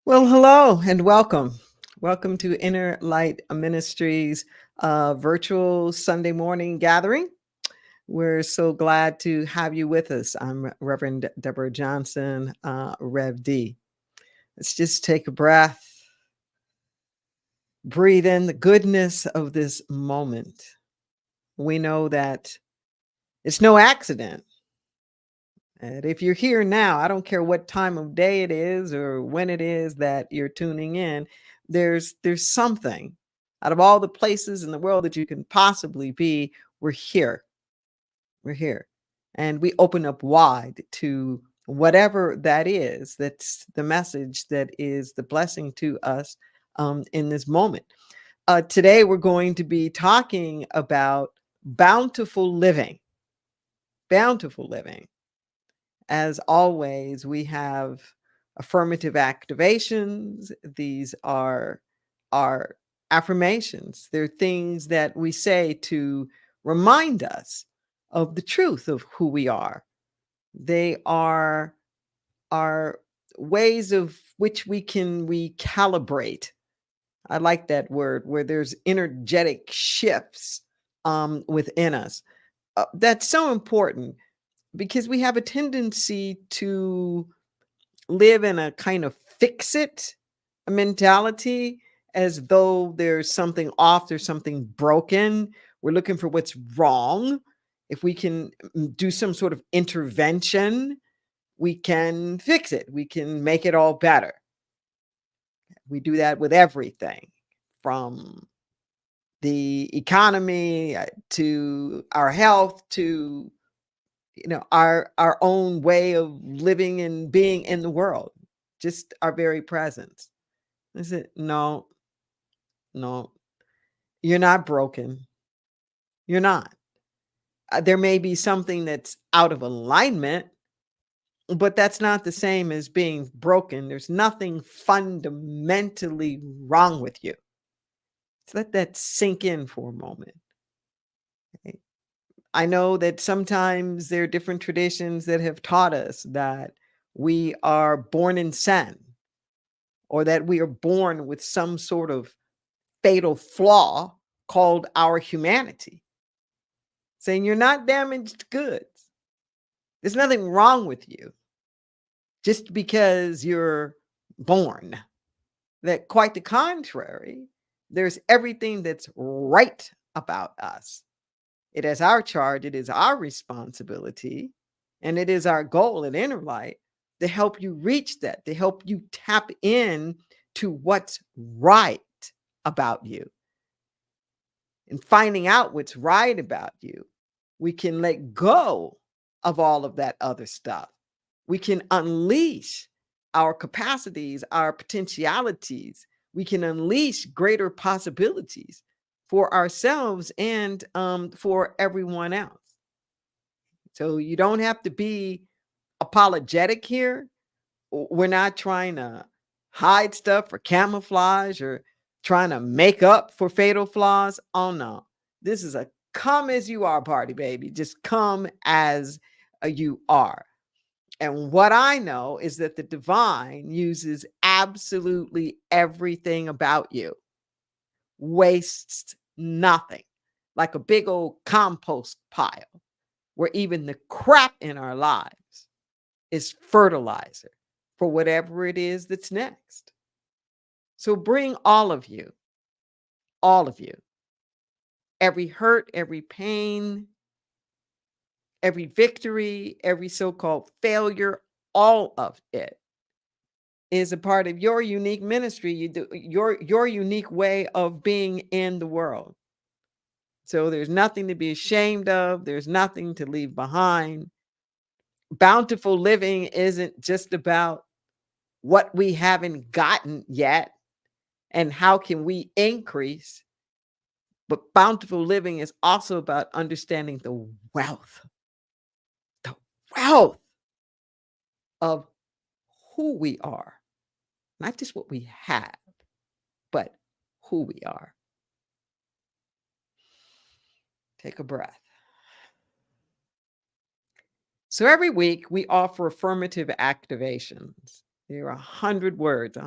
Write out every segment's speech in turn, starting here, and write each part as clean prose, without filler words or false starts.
Well, hello and welcome. Welcome to Inner Light Ministries virtual Sunday morning gathering. We're so glad to have you with us. I'm Reverend Deborah Johnson, Rev D. Let's just take a breath, breathe in the goodness of this moment. We know that it's no accident. And if you're here now, I don't care what time of day it is or when it is that you're tuning in, there's something out of all the places in the world that you can possibly be, we're here. We're here. And we open up wide to whatever that is. That's the message that is the blessing to us in this moment. Today, we're going to be talking about bountiful living. Bountiful living. As always, we have affirmative activations. These are our affirmations. They're things that we say to remind us of the truth of who we are. They are ways of which we can recalibrate. I like that word, where there's energetic shifts within us. That's so important because we have a tendency to live in a kind of fix it mentality, as though there's something off, there's something broken. We're looking for what's wrong. If we can do some sort of intervention, we can fix it, we can make it all better. We do that with everything from the economy to our health to our own way of living and being in the world, just our very presence. Is it? No, no, you're not broken. You're not. There may be something that's out of alignment, but that's not the same as being broken. There's nothing fundamentally wrong with you. So let that sink in for a moment. Okay? I know that sometimes there are different traditions that have taught us that we are born in sin, or that we are born with some sort of fatal flaw called our humanity, saying you're not damaged goods. There's nothing wrong with you just because you're born. That quite the contrary, there's everything that's right about us. It is our charge, it is our responsibility, and it is our goal at Inner Light to help you reach that, to help you tap in to what's right about you. And finding out what's right about you, we can let go of all of that other stuff. We can unleash our capacities, our potentialities. We can unleash greater possibilities for ourselves and for everyone else. So you don't have to be apologetic here. We're not trying to hide stuff or camouflage or trying to make up for fatal flaws. Oh no. This is a come as you are party, baby. Just come as you are. And what I know is that the divine uses absolutely everything about you, wastes nothing, like a big old compost pile where even the crap in our lives is fertilizer for whatever it is that's next. So bring all of you, every hurt, every pain, every victory, every so called failure, all of it is a part of your unique ministry. You do your unique way of being in the world. So there's nothing to be ashamed of, there's nothing to leave behind. Bountiful living isn't just about what we haven't gotten yet and how can we increase, but bountiful living is also about understanding the wealth of who we are, not just what we have, but who we are. Take a breath. So every week we offer affirmative activations. There are 100 words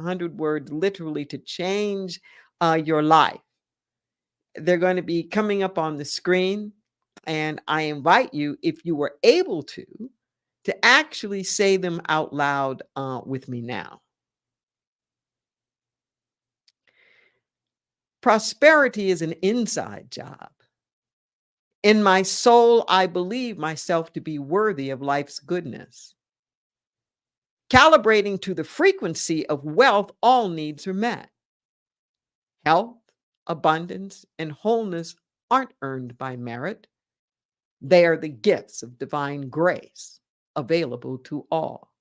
literally to change your life. They're going to be coming up on the screen. And I invite you, if you were able to actually say them out loud with me now. Prosperity is an inside job. In my soul, I believe myself to be worthy of life's goodness. Calibrating to the frequency of wealth, all needs are met. Health, abundance, and wholeness aren't earned by merit. They are the gifts of divine grace available to all.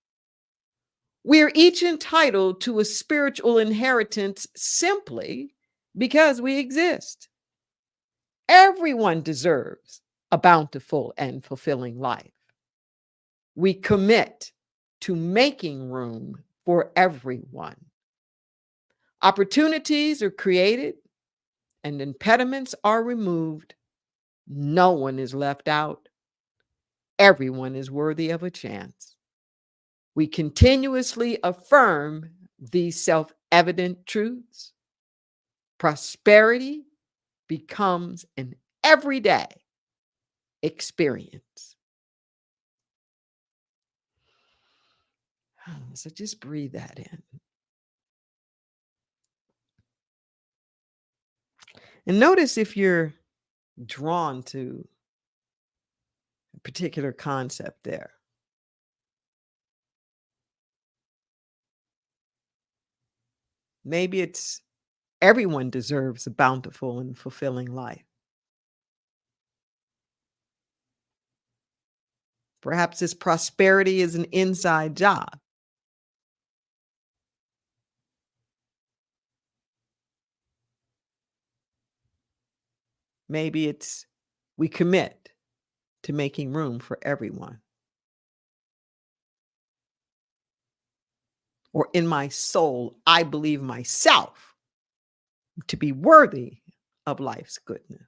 We are each entitled to a spiritual inheritance simply because we exist. Everyone deserves a bountiful and fulfilling life. We commit to making room for everyone. Opportunities are created and impediments are removed. No one is left out. Everyone is worthy of a chance. We continuously affirm these self-evident truths. Prosperity becomes an everyday experience. So just breathe that in. And notice if you're drawn to a particular concept there. Maybe it's everyone deserves a bountiful and fulfilling life. Perhaps this prosperity is an inside job. Maybe it's we commit to making room for everyone. Or in my soul, I believe myself to be worthy of life's goodness.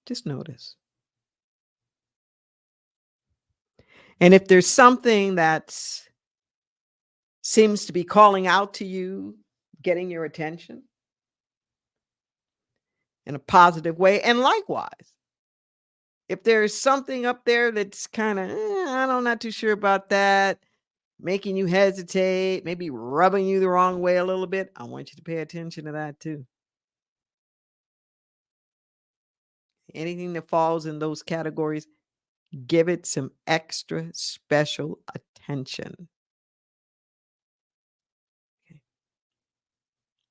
Just notice. And if there's something that seems to be calling out to you, getting your attention in a positive way, and likewise, if there's something up there that's kind of, I'm not too sure about that, making you hesitate, maybe rubbing you the wrong way a little bit, I want you to pay attention to that too. Anything that falls in those categories, give it some extra special attention. Okay.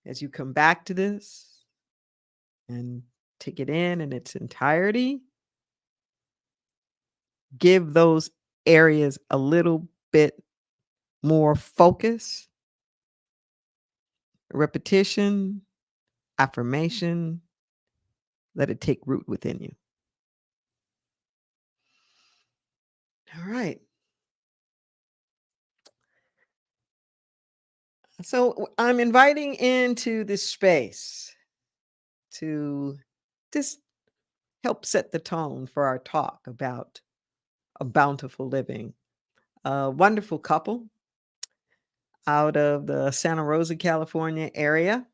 As you come back to this and take it in its entirety, give those areas a little bit more focus, repetition, affirmation. Let it take root within you. All right. So I'm inviting into this space to just help set the tone for our talk about a bountiful living. A wonderful couple out of the Santa Rosa, California area.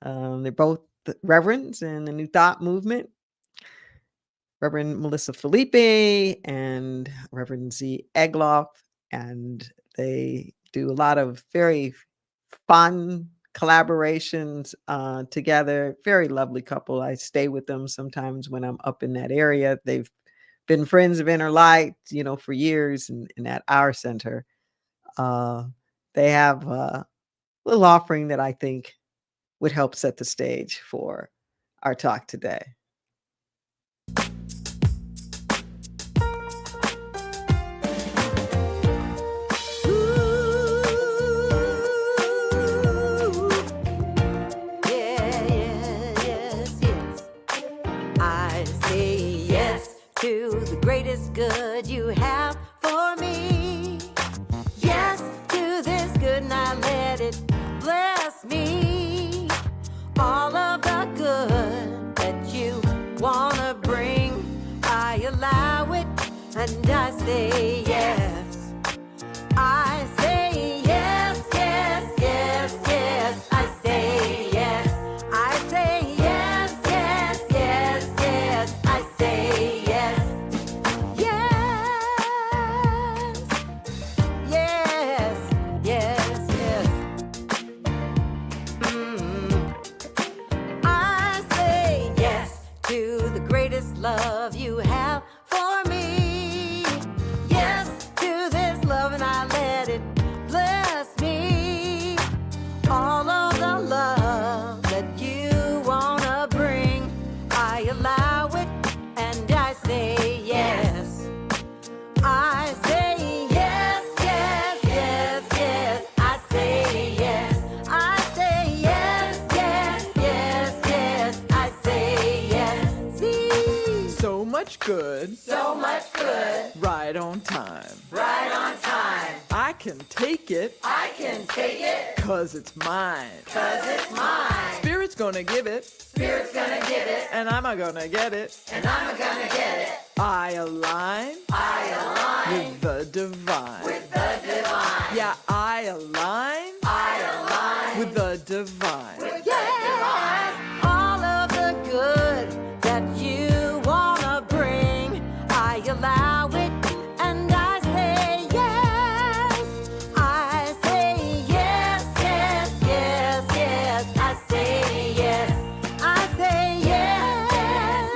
They're both reverends in the New Thought movement. Reverend Melissa Felipe and Reverend Z. Egloff, and they do a lot of very fun collaborations together. Very lovely couple. I stay with them sometimes when I'm up in that area. They've been friends of Inner Light, for years, and at our center. They have a little offering that I think would help set the stage for our talk today. To the greatest good you have for me. Yes, to this good, now let it bless me. All of the good that you wanna bring, I allow it, and I say yes. I say yes, yes, yes, yes. I say yes. I say yes, yes, yes, yes. I say yes. Yes, yes, yes, yes. I say yes to the greatest love you have for me. Yes to this love, and I let it bless me. All of the love that you wanna bring, I allow it, and I say yes. I say yes, yes, yes, yes. I say yes. I say yes, yes, yes, yes. I say yes. See, So much good, so much good, right on time. right on time. I can take it, I can take it, 'cause it's mine. 'cause it's mine. Spirit's gonna give it, Spirit's gonna give it, and I'm gonna get it. and I'm gonna get it. I align I align with the divine. with the divine. Yeah, I align I align with the divine. yes, all of the good that you wanna bring, I allow it, and I say yes. I say yes, yes, yes, yes. I say yes. I say yes,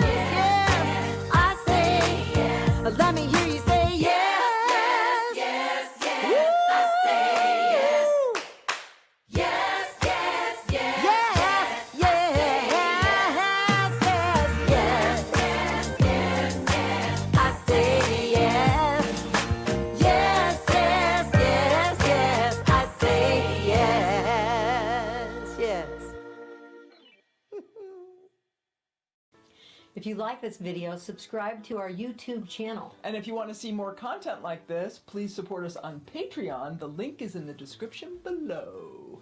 yes. I say yes. Let me hear you say yes, yes, yes, yes. I say yes. Yes, yes, yes. Yes, yes, yes, yes, yes, yes, yes. I say yes. Yes, yes, yes, yes. I say yes. Yes. If you like this video, subscribe to our YouTube channel. And if you want to see more content like this, please support us on Patreon. The link is in the description below.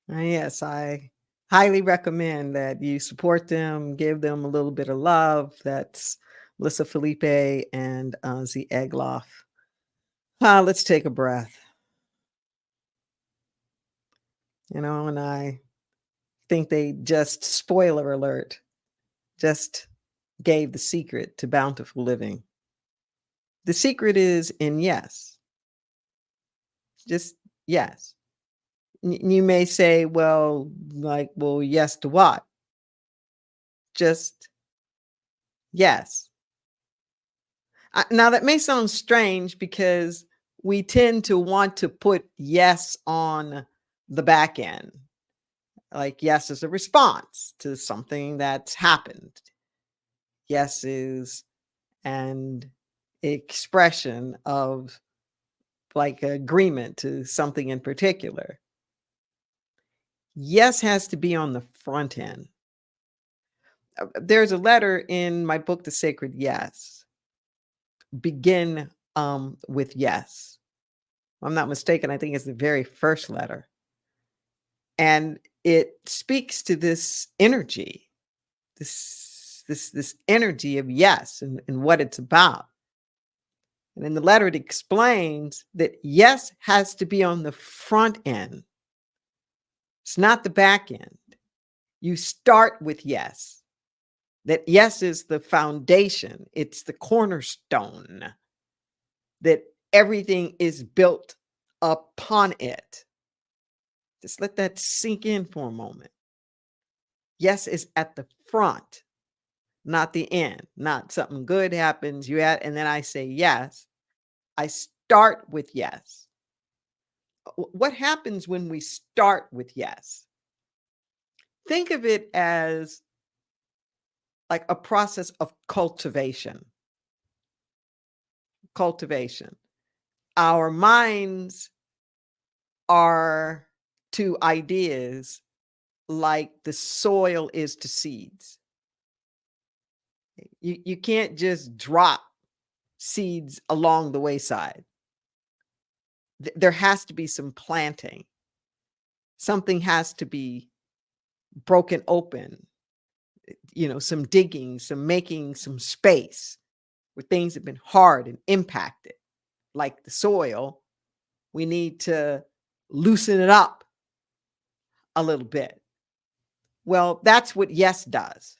Yes, I highly recommend that you support them, give them a little bit of love. That's Melissa Felipe and Z Egloff. Let's take a breath. And I think they just, spoiler alert, just gave the secret to bountiful living. The secret is in yes. Just yes. You may say, well, yes to what? Just yes. Now, that may sound strange because we tend to want to put yes on the back end. Like, yes is a response to something that's happened. Yes is an expression of like agreement to something in particular. Yes has to be on the front end. There's a letter in my book, The Sacred Yes. Begin with yes. If I'm not mistaken, I think it's the very first letter. And it speaks to this energy, this energy of yes and what it's about. And in the letter, it explains that yes has to be on the front end. It's not the back end. You start with yes. That yes is the foundation. It's the cornerstone. That everything is built upon it. Just let that sink in for a moment. Yes is at the front, not the end. Not something good happens, and then I say yes. I start with yes. What happens when we start with yes? Think of it as like a process of cultivation. Cultivation. Our minds are to ideas like the soil is to seeds. You can't just drop seeds along the wayside. There has to be some planting. Something has to be broken open, some digging, some making some space where things have been hard and impacted, like the soil, we need to loosen it up a little bit. Well, that's what yes does.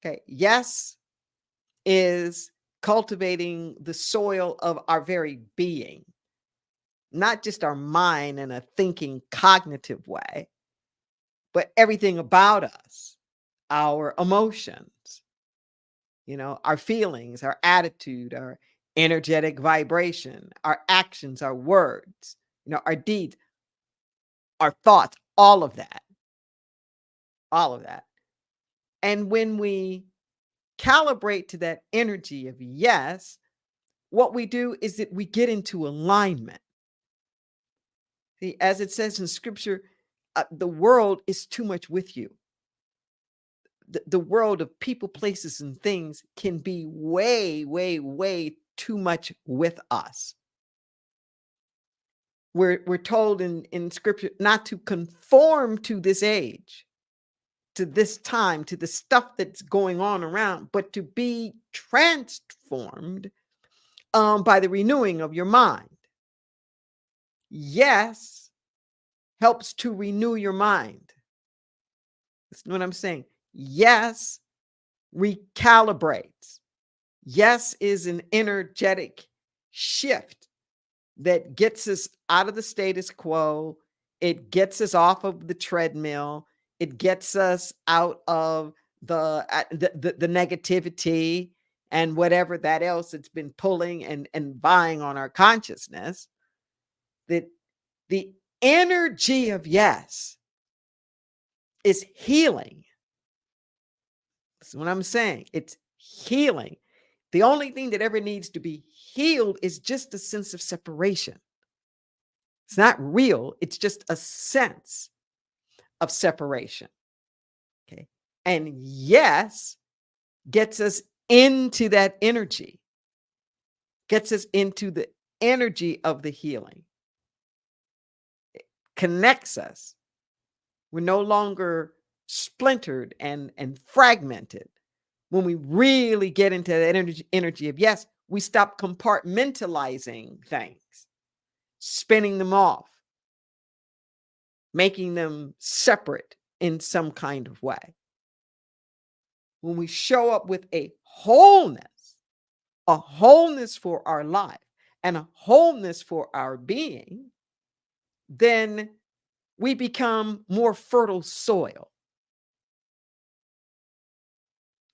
Okay. Yes is cultivating the soil of our very being, not just our mind in a thinking, cognitive way, but everything about us, our emotions, our feelings, our attitude, our energetic vibration, our actions, our words, our deeds, our thoughts, all of that, all of that. And when we calibrate to that energy of yes, what we do is that we get into alignment. See, as it says in scripture, the world is too much with you. The world of people, places, and things can be way, way, way too much with us. We're told in scripture not to conform to this age, to this time, to the stuff that's going on around, but to be transformed by the renewing of your mind. Yes helps to renew your mind. That's what I'm saying. Yes recalibrates. Yes is an energetic shift that gets us out of the status quo. It gets us off of the treadmill. It gets us out of the negativity and whatever that else that's been pulling and vying on our consciousness. That the energy of yes is healing. That's what I'm saying. It's healing. The only thing that ever needs to be healed is just a sense of separation. It's not real. It's just a sense of separation. Okay. And yes gets us into that energy, gets us into the energy of the healing. It connects us. We're no longer splintered and fragmented. When we really get into that energy of yes, we stop compartmentalizing things, spinning them off, making them separate in some kind of way. When we show up with a wholeness for our life and a wholeness for our being, then we become more fertile soil.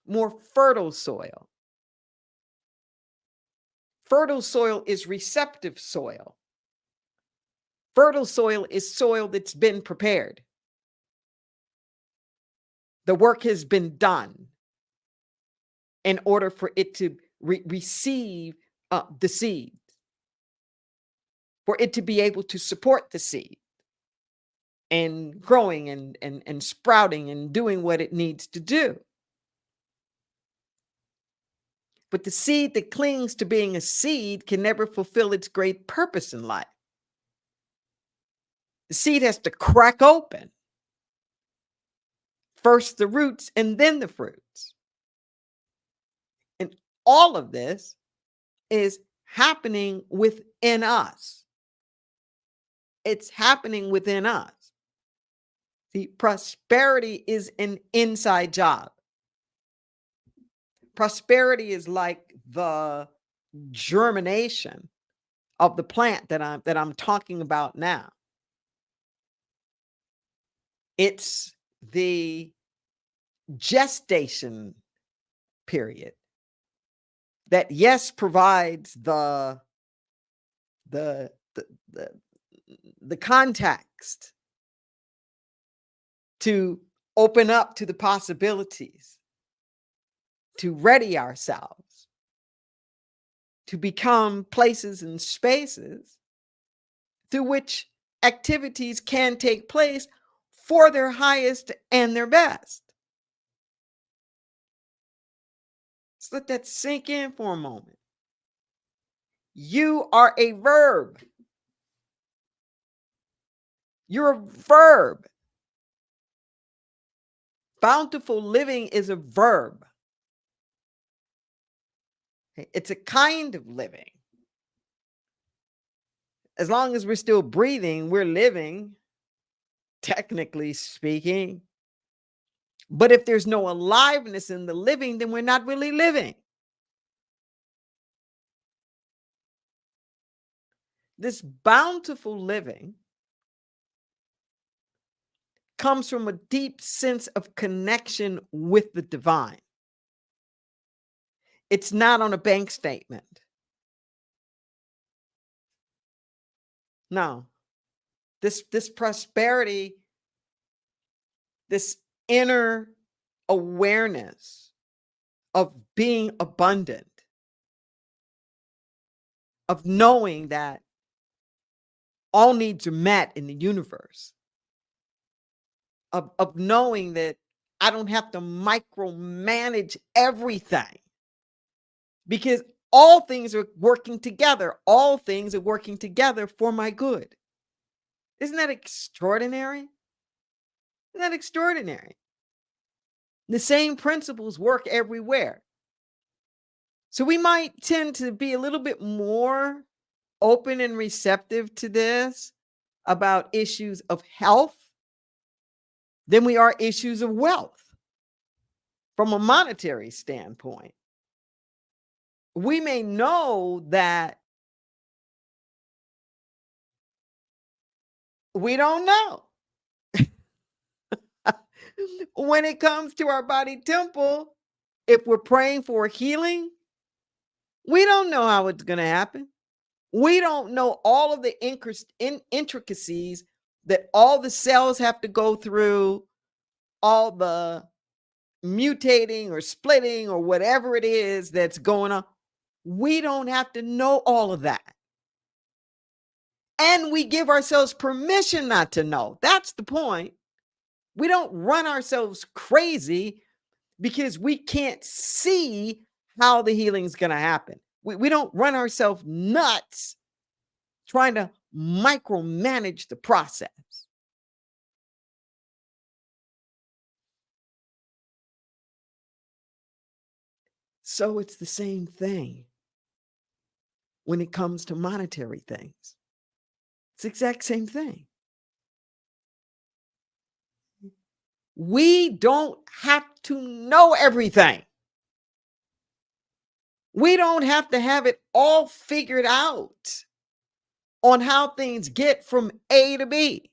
More fertile soil. Fertile soil is receptive soil. Fertile soil is soil that's been prepared. The work has been done in order for it to receive the seed, for it to be able to support the seed and growing and sprouting and doing what it needs to do. But the seed that clings to being a seed can never fulfill its great purpose in life. The seed has to crack open. First the roots and then the fruits. And all of this is happening within us. It's happening within us. See, prosperity is an inside job. Prosperity is like the germination of the plant that I'm talking about now. It's the gestation period that yes provides the context to open up to the possibilities, to ready ourselves, to become places and spaces through which activities can take place for their highest and their best. Let's let that sink in for a moment. You are a verb. You're a verb. Bountiful living is a verb. Okay? It's a kind of living. As long as we're still breathing, we're living, technically speaking. But if there's no aliveness in the living, then we're not really living. This bountiful living comes from a deep sense of connection with the divine. It's not on a bank statement. No. This prosperity, this inner awareness of being abundant, of knowing that all needs are met in the universe, of knowing that I don't have to micromanage everything because all things are working together. All things are working together for my good. Isn't that extraordinary? Isn't that extraordinary? The same principles work everywhere. So we might tend to be a little bit more open and receptive to this about issues of health than we are issues of wealth from a monetary standpoint. We may know that we don't know. When it comes to our body temple, if we're praying for healing, we don't know how it's going to happen. We don't know all of the intricacies that all the cells have to go through, all the mutating or splitting or whatever it is that's going on. We don't have to know all of that. And we give ourselves permission not to know. That's the point. We don't run ourselves crazy because we can't see how the healing is going to happen. We don't run ourselves nuts trying to micromanage the process. So it's the same thing when it comes to monetary things. It's the exact same thing. We don't have to know everything. We don't have to have it all figured out on how things get from A to B.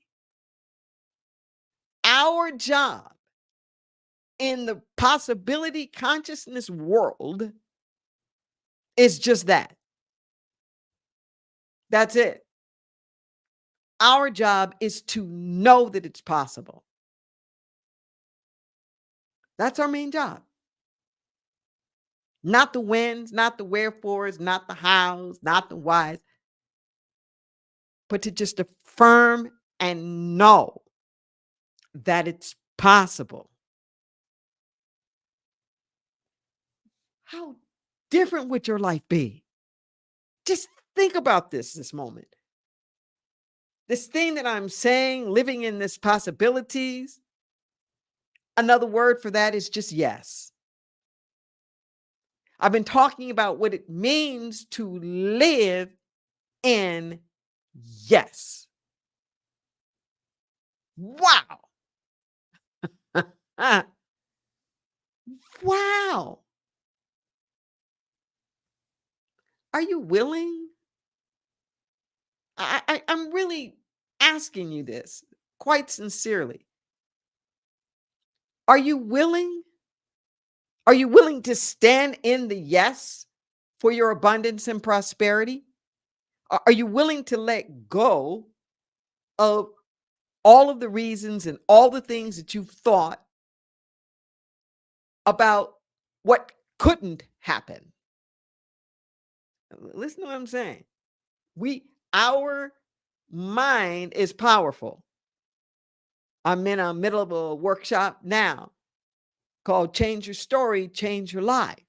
Our job in the possibility consciousness world is just that. That's it. Our job is to know that it's possible. That's our main job. Not the whens, not the wherefores, not the hows, not the whys, but to just affirm and know that it's possible. How different would your life be? Just think about this moment. This thing that I'm saying, living in this possibilities, another word for that is just yes. I've been talking about what it means to live in yes. Wow. Wow. Are you willing? I'm really asking you this quite sincerely. Are you willing? Are you willing to stand in the yes for your abundance and prosperity? Are you willing to let go of all of the reasons and all the things that you've thought about what couldn't happen? Listen to what I'm saying. Our mind is powerful. I'm in a middle of a workshop now called Change Your Story, Change Your Life.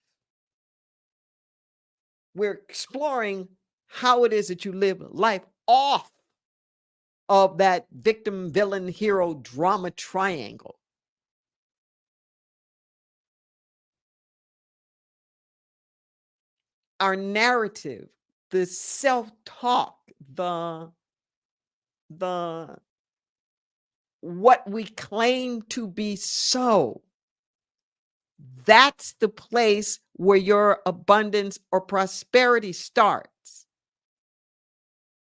We're exploring how it is that you live life off of that victim, villain, hero drama triangle. our narrative, the self-talk, the what we claim to be so, that's the place where your abundance or prosperity starts.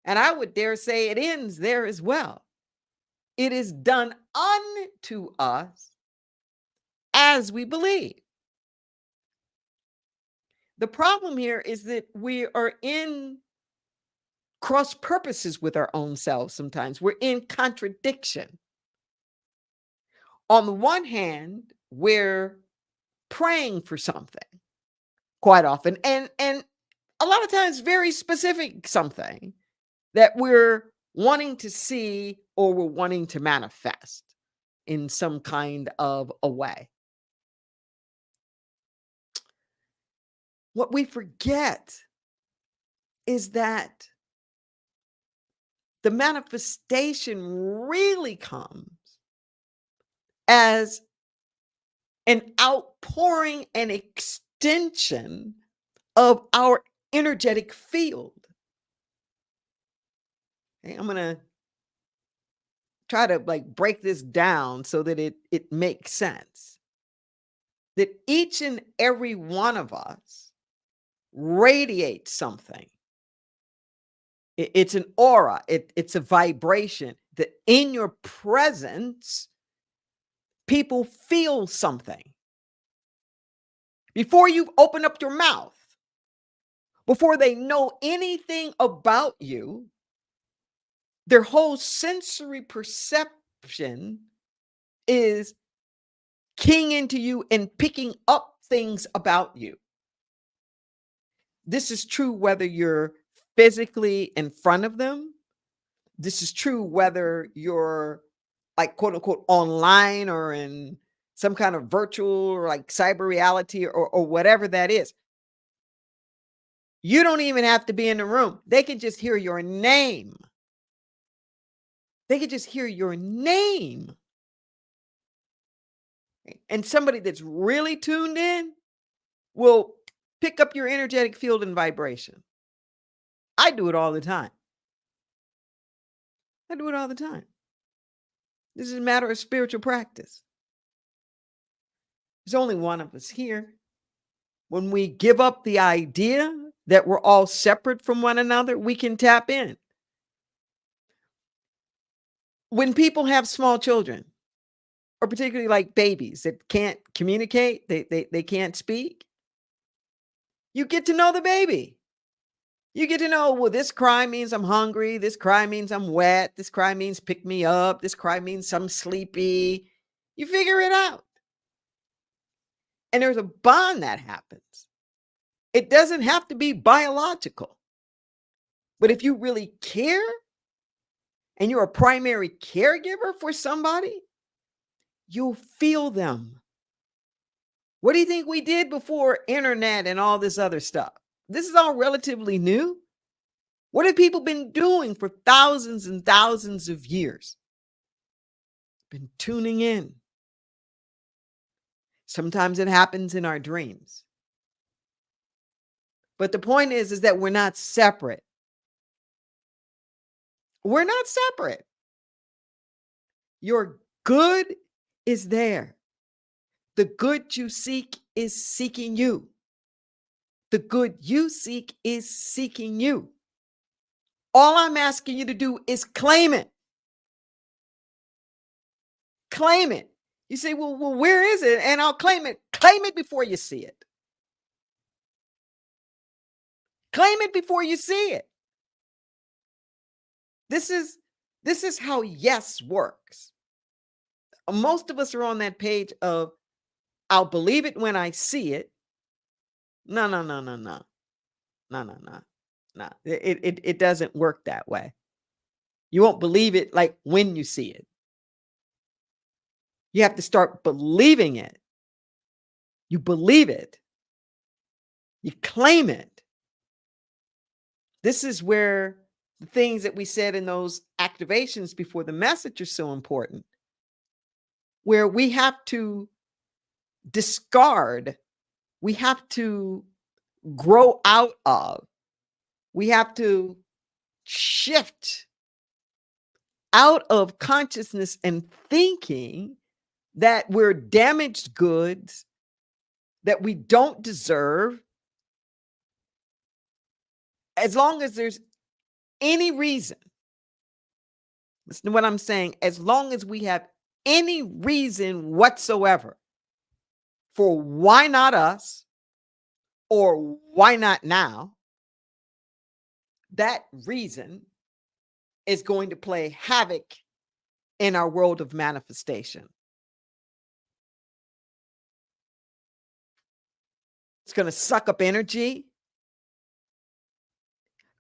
And I would dare say it ends there as well. It is done unto us as we believe. The problem here is that we are in cross purposes with our own selves sometimes. We're in contradiction. On the one hand, we're praying for something quite often, and a lot of times very specific something that we're wanting to see or we're wanting to manifest in some kind of a way. What we forget is that the manifestation really comes as an outpouring and extension of our energetic field. Okay, I'm going to try to break this down so that it makes sense. That each and every one of us radiates something. It's an aura, it's a vibration that in your presence, people feel something. Before you open up your mouth, before they know anything about you, their whole sensory perception is keying into you and picking up things about you. This is true whether you're physically in front of them. This is true whether you're quote unquote online or in some kind of virtual or cyber reality or whatever that is. You don't even have to be in the room. They can just hear your name. They can just hear your name. And somebody that's really tuned in will pick up your energetic field and vibration. I do it all the time. I do it all the time. This is a matter of spiritual practice. There's only one of us here. When we give up the idea that we're all separate from one another, we can tap in. When people have small children, or particularly babies that can't communicate, they can't speak, you get to know the baby. You get to know, well, this cry means I'm hungry. This cry means I'm wet. This cry means pick me up. This cry means I'm sleepy. You figure it out. And there's a bond that happens. It doesn't have to be biological. But if you really care and you're a primary caregiver for somebody, you'll feel them. What do you think we did before internet and all this other stuff? This is all relatively new. What have people been doing for thousands and thousands of years? Been tuning in. Sometimes it happens in our dreams. But the point is that we're not separate. We're not separate. Your good is there. The good you seek is seeking you. The good you seek is seeking you. All I'm asking you to do is claim it. Claim it. You say, well, where is it? And I'll claim it. Claim it before you see it. Claim it before you see it. This is how yes works. Most of us are on that page of, I'll believe it when I see it. No. It doesn't work that way. You won't believe it when you see it. You have to start believing it. You believe it. You claim it. This is where the things that we said in those activations before the message are so important, where we have to discard, we have to grow out of. We have to shift out of consciousness and thinking that we're damaged goods, that we don't deserve. As long as there's any reason, listen to what I'm saying, as long as we have any reason whatsoever for why not us or why not now, that reason is going to play havoc in our world of manifestation. It's going to suck up energy,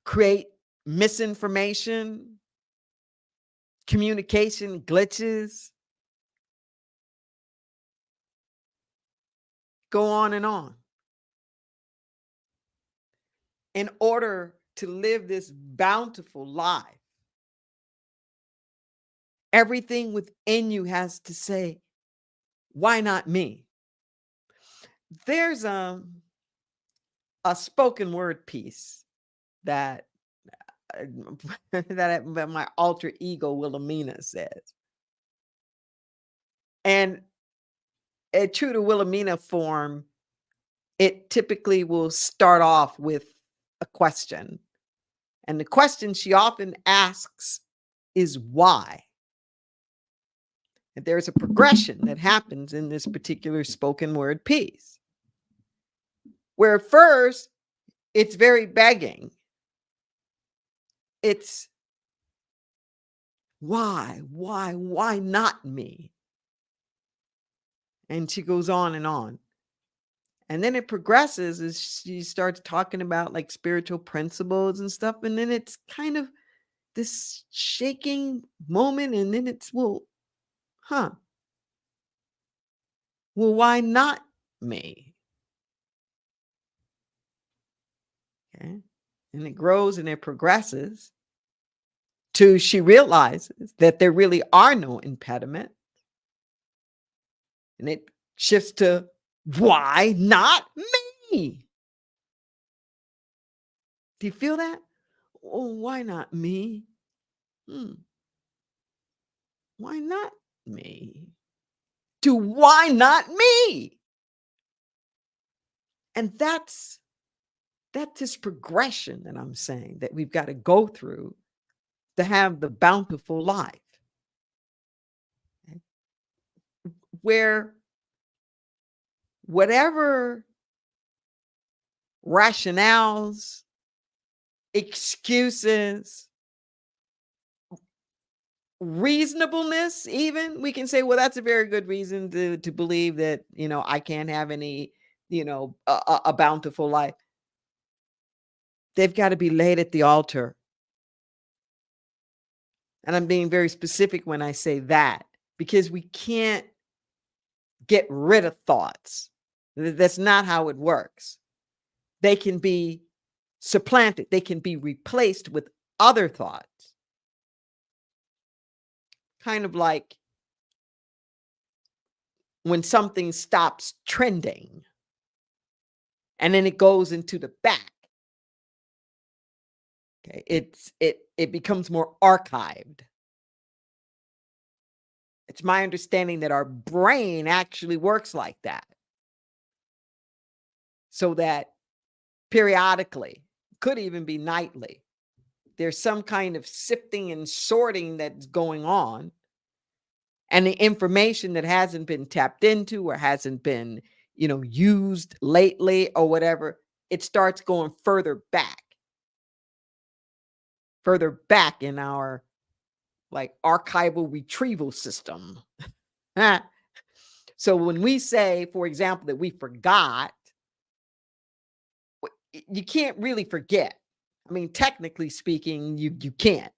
create misinformation, communication glitches, go on and on. In order to live this bountiful life, everything within you has to say, why not me? There's a spoken word piece that that my alter ego Wilhelmina says. And true to Wilhelmina form, it typically will start off with a question. And the question she often asks is why? And there's a progression that happens in this particular spoken word piece, where at first it's very begging. It's why not me? And she goes on and on. And then it progresses as she starts talking about like spiritual principles and stuff. And then it's kind of this shaking moment. And then it's, well, why not me? Okay. And it grows and it progresses to she realizes that there really are no impediments. And it shifts to why not me? Do you feel that? Oh, why not me? Why not me? To why not me? And that's this progression that I'm saying that we've got to go through to have the bountiful life. Okay? Where whatever rationales, excuses, reasonableness, even we can say, well, that's a very good reason to believe that, I can't have any, a bountiful life. They've got to be laid at the altar. And I'm being very specific when I say that, because we can't get rid of thoughts. That's not how it works. They can be supplanted. They can be replaced with other thoughts. Kind of like when something stops trending and then it goes into the back. Okay, it becomes more archived. It's my understanding that our brain actually works like that. So that periodically, could even be nightly, there's some kind of sifting and sorting that's going on. And the information that hasn't been tapped into or hasn't been, used lately or whatever, it starts going further back in our like archival retrieval system. So when we say, for example, that we forgot, you can't really forget. I mean, technically speaking, you can't.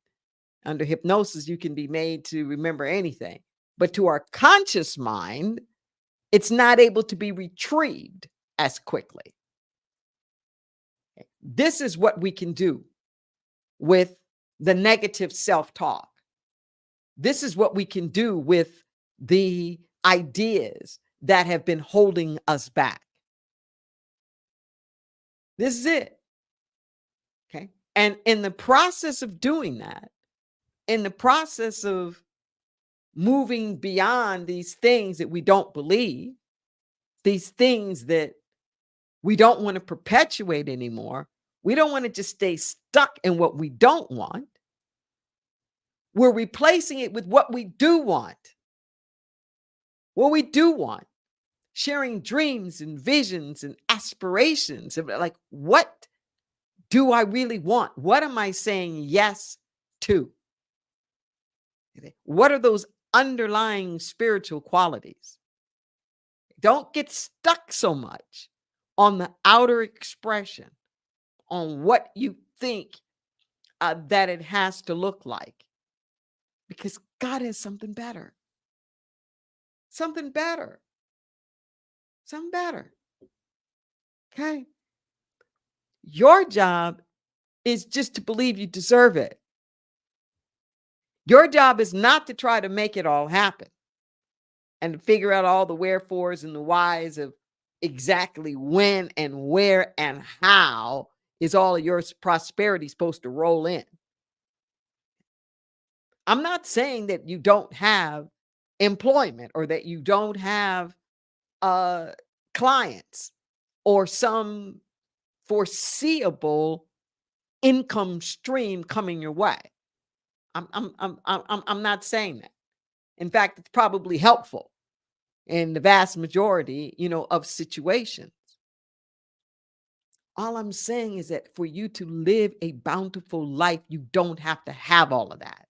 Under hypnosis, you can be made to remember anything. But to our conscious mind, it's not able to be retrieved as quickly. This is what we can do with the negative self-talk. This is what we can do with the ideas that have been holding us back. This is it. Okay. And in the process of doing that, in the process of moving beyond these things that we don't believe, these things that we don't want to perpetuate anymore, we don't want to just stay stuck in what we don't want. We're replacing it with what we do want. What we do want. Sharing dreams and visions and aspirations of like, what do I really want? What am I saying yes to? What are those underlying spiritual qualities? Don't get stuck so much on the outer expression, on what you think that it has to look like, because God has something better. Something better. Something better. Okay. Your job is just to believe you deserve it. Your job is not to try to make it all happen and to figure out all the wherefores and the whys of exactly when and where and how is all of your prosperity supposed to roll in. I'm not saying that you don't have employment or that you don't have clients or some foreseeable income stream coming your way. I'm not saying that. In fact, it's probably helpful in the vast majority, of situations. All I'm saying is that for you to live a bountiful life, you don't have to have all of that.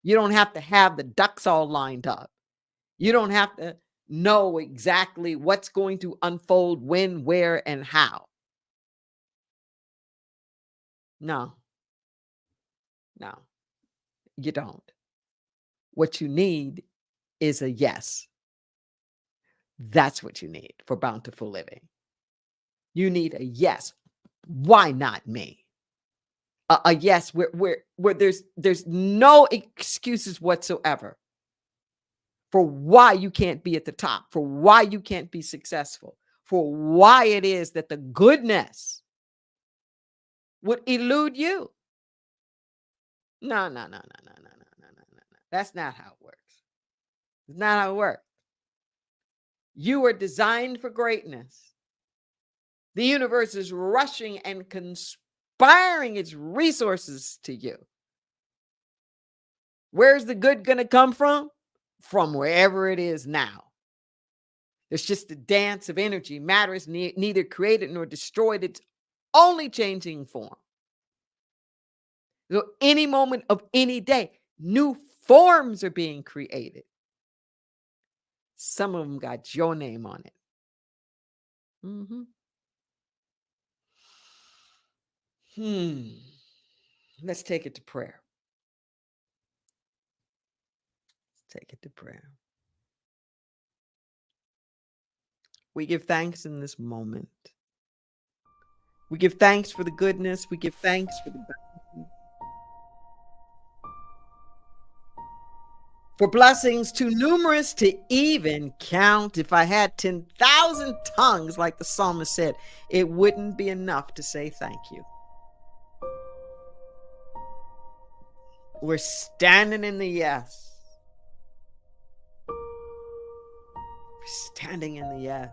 You don't have to have the ducks all lined up. You don't have to know exactly what's going to unfold when, where, and how. No, you don't. What you need is a yes. That's what you need for bountiful living. You need a yes. Why not me? A yes where there's no excuses whatsoever for why you can't be at the top, for why you can't be successful, for why it is that the goodness would elude you. No. That's not how it works. It's not how it works. You are designed for greatness. The universe is rushing and conspiring its resources to you. Where's the good going to come from? From wherever it is now. It's just a dance of energy. Matter is neither created nor destroyed. It's only changing form. So any moment of any day, new forms are being created. Some of them got your name on it. Let's take it to prayer. Take it to prayer. We give thanks in this moment. We give thanks for the goodness. We give thanks for the for blessings too numerous to even count. If I had 10,000 tongues, like the psalmist said, it wouldn't be enough to say thank you. We're standing in the yes. We're standing in the yes.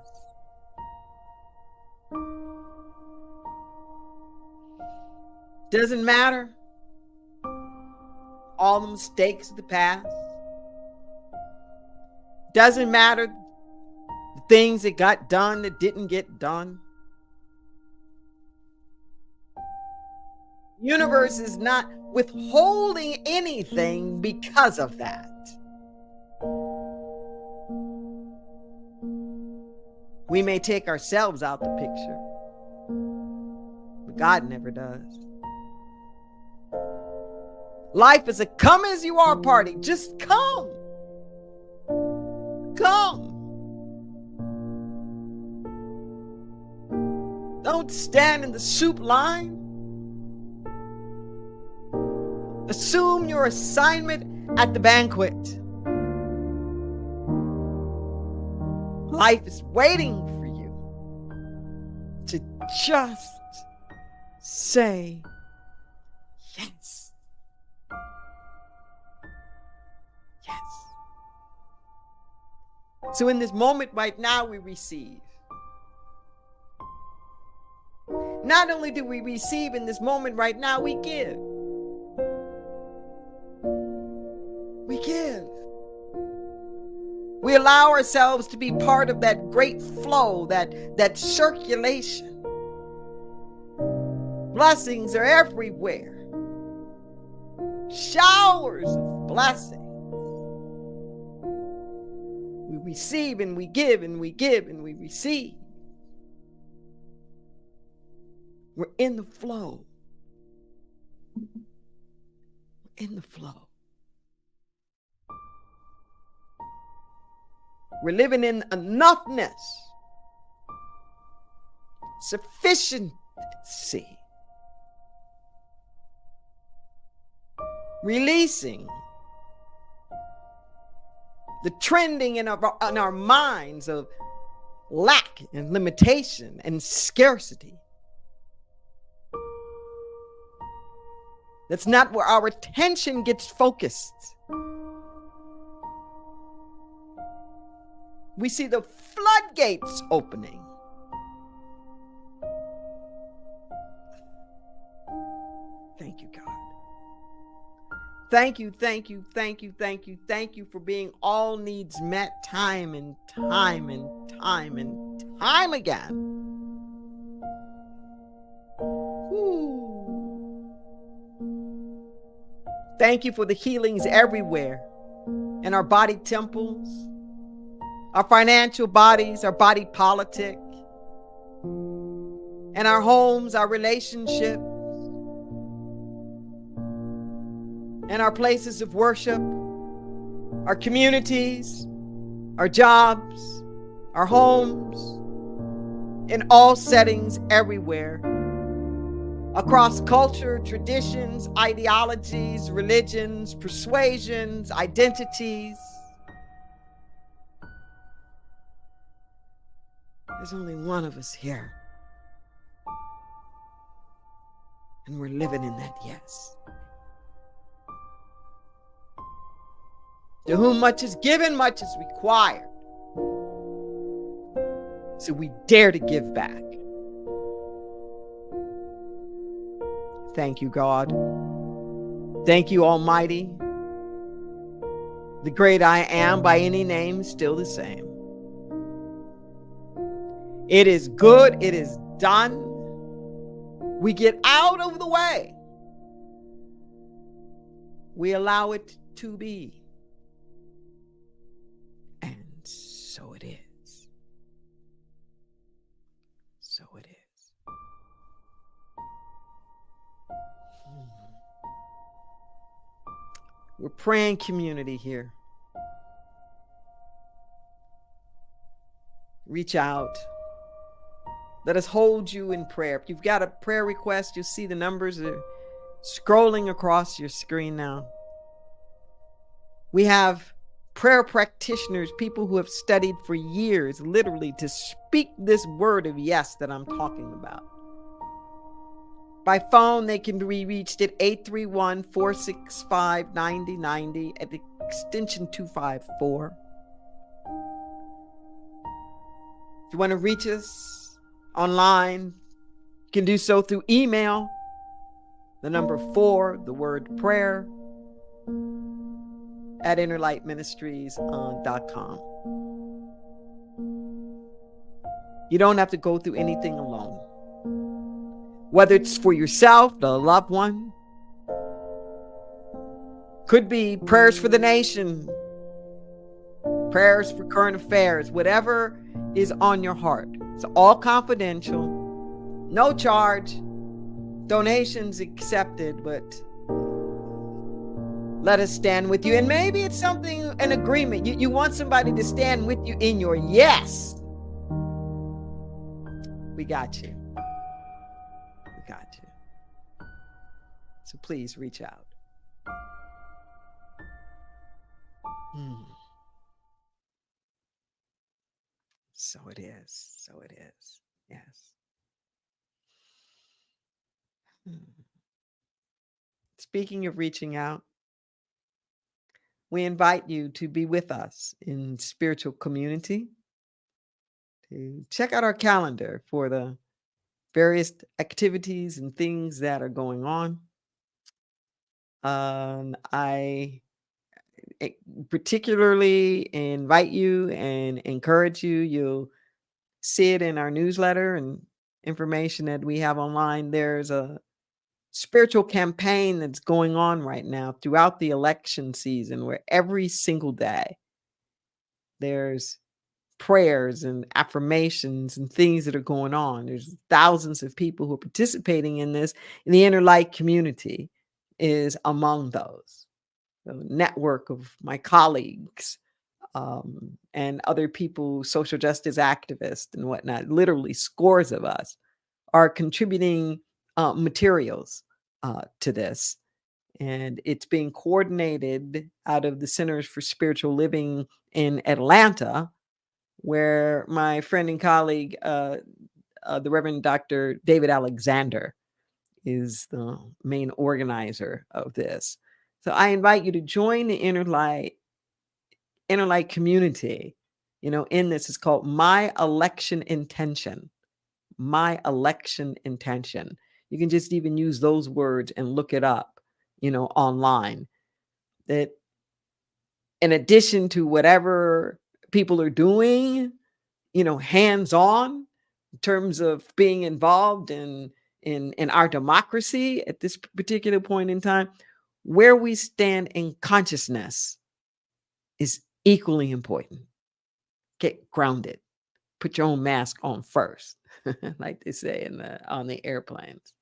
Doesn't matter all the mistakes of the past. Doesn't matter the things that got done that didn't get done. The universe is not withholding anything because of that. We may take ourselves out the picture, but God never does. Life is a come as you are party. Just come. Come. Don't stand in the soup line. Assume your assignment at the banquet. Life is waiting for you to just say yes. Yes. So in this moment right now, we receive. Not only do we receive in this moment right now, we give. We give. We allow ourselves to be part of that great flow, that circulation. Blessings are everywhere. Showers of blessings. We receive and we give and we give and we receive. We're in the flow. We're in the flow. We're living in enoughness, sufficiency, releasing the trending in our minds of lack and limitation and scarcity. That's not where our attention gets focused. We see the floodgates opening. Thank you, God. Thank you, thank you, thank you, thank you, thank you for being all needs met time and time and time and time again. Woo. Thank you for the healings everywhere in our body temples, our financial bodies, our body politic, and our homes, our relationships, and our places of worship, our communities, our jobs, our homes, in all settings everywhere, across culture, traditions, ideologies, religions, persuasions, identities. There's only one of us here. And we're living in that yes. To whom much is given, much is required. So we dare to give back. Thank you, God. Thank you, Almighty. The great I am, by any name, still the same. It is good. It is done. We get out of the way. We allow it to be. And so it is. So it is. We're praying community here. Reach out. Let us hold you in prayer. If you've got a prayer request, you'll see the numbers are scrolling across your screen now. We have prayer practitioners, people who have studied for years, literally, to speak this word of yes that I'm talking about. By phone, they can be reached at 831-465-9090 at extension 254. If you want to reach us online, you can do so through email, the number 4, the word prayer, at innerlightministries.com. You don't have to go through anything alone. Whether it's for yourself, a loved one, could be prayers for the nation, prayers for current affairs, whatever is on your heart. It's all confidential, no charge, donations accepted, but let us stand with you. And maybe it's something, an agreement. You want somebody to stand with you in your yes. We got you. We got you. So please reach out. So it is. So it is. Yes. Speaking of reaching out, we invite you to be with us in spiritual community, to check out our calendar for the various activities and things that are going on. I particularly invite you and encourage you. You'll see it in our newsletter and information that we have online. There's a spiritual campaign that's going on right now throughout the election season where every single day there's prayers and affirmations and things that are going on. There's thousands of people who are participating in this, and the Inner Light community is among those. The network of my colleagues and other people, social justice activists and whatnot, literally scores of us are contributing materials to this. And it's being coordinated out of the Centers for Spiritual Living in Atlanta, where my friend and colleague, the Reverend Dr. David Alexander, is the main organizer of this. So I invite you to join the Inner Light community. In this, it's called My Election Intention. My Election Intention. You can just even use those words and look it up, online. That in addition to whatever people are doing, hands-on in terms of being involved in our democracy at this particular point in time, where we stand in consciousness is equally important. Get grounded. Put your own mask on first, like they say on the airplanes.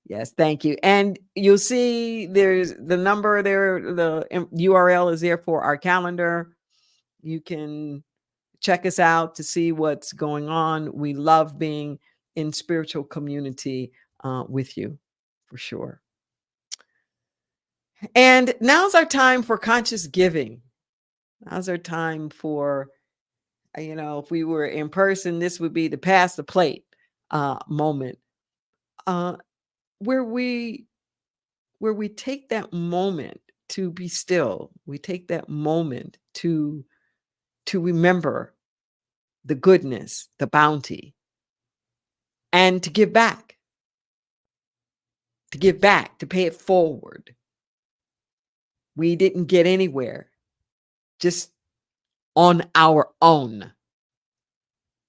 Yes, thank you. And you'll see there's the number there, the URL is there for our calendar. You can check us out to see what's going on. We love being in spiritual community with you, for sure. And now's our time for conscious giving. Now's our time for, if we were in person, this would be the pass the plate moment, where we take that moment to be still. We take that moment to remember the goodness, the bounty, and to give back, to pay it forward. We didn't get anywhere just on our own.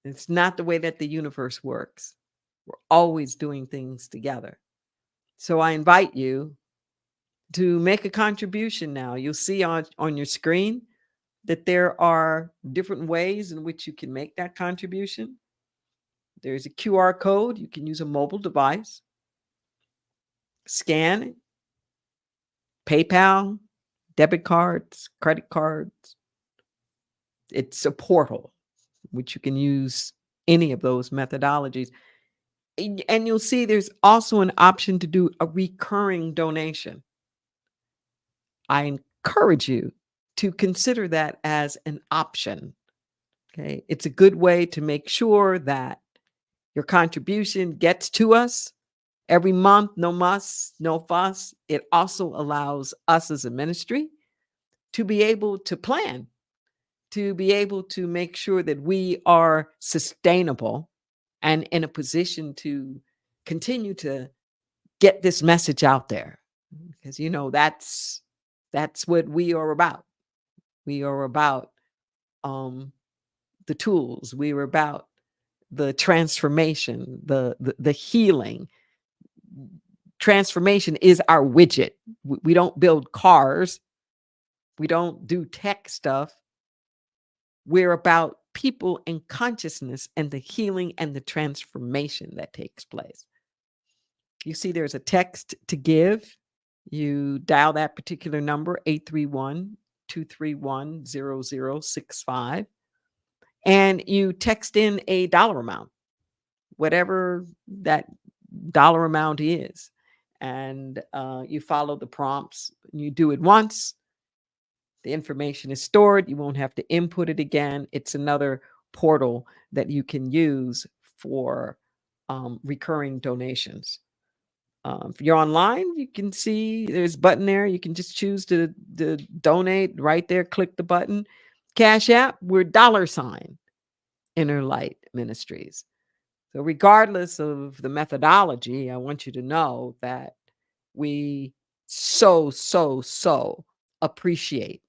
It's not the way that the universe works. We're always doing things together. So I invite you to make a contribution now. You'll see on your screen that there are different ways in which you can make that contribution. There's a QR code. You can use a mobile device, scan it, PayPal, debit cards, credit cards. It's a portal, which you can use any of those methodologies. And you'll see there's also an option to do a recurring donation. I encourage you to consider that as an option. Okay. It's a good way to make sure that your contribution gets to us every month. No muss, no fuss. It also allows us as a ministry to be able to plan, to be able to make sure that we are sustainable and in a position to continue to get this message out there. Because, that's what we are about. We are about the tools. We are about the transformation, the healing. Transformation is our widget. We don't build cars. We don't do tech stuff. We're about people and consciousness and the healing and the transformation that takes place. You see there's a text to give. You dial that particular number, 831-231-0065, and you text in a dollar amount, whatever that dollar amount is. And you follow the prompts. You do it once. The information is stored. You won't have to input it again. It's another portal that you can use for recurring donations. If you're online, you can see there's a button there. You can just choose to donate right there. Click the button. Cash App, we're $ Inner Light Ministries. So regardless of the methodology, I want you to know that we so appreciate.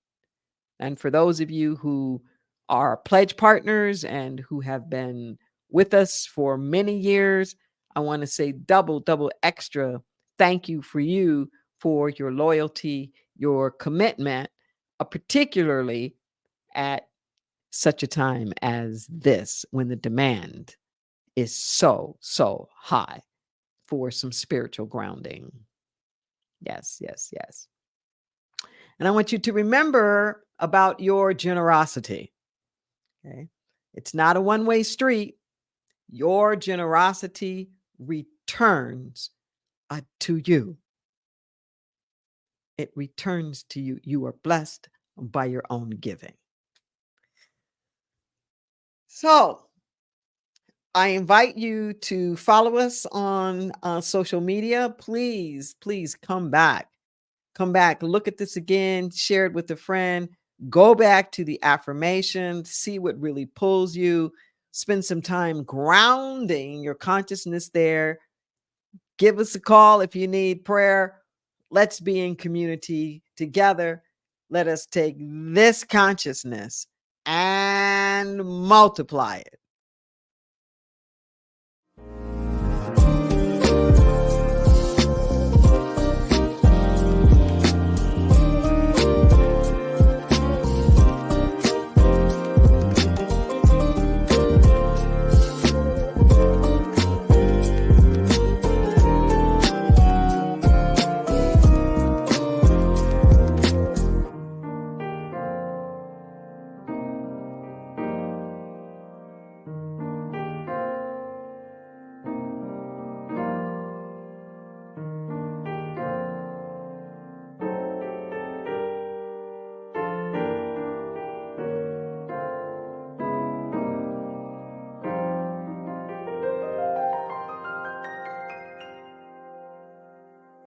And for those of you who are pledge partners and who have been with us for many years, I want to say double extra thank you for you for your loyalty, your commitment, particularly at such a time as this when the demand is so high for some spiritual grounding. Yes. And I want you to remember about your generosity. Okay. It's not a one-way street. Your generosity returns to you. It returns to you. You are blessed by your own giving. So I invite you to follow us on social media. Please come back. Look at this again, share it with a friend. Go back to the affirmation, see what really pulls you. Spend some time grounding your consciousness there. Give us a call if you need prayer. Let's be in community together. Let us take this consciousness and multiply it.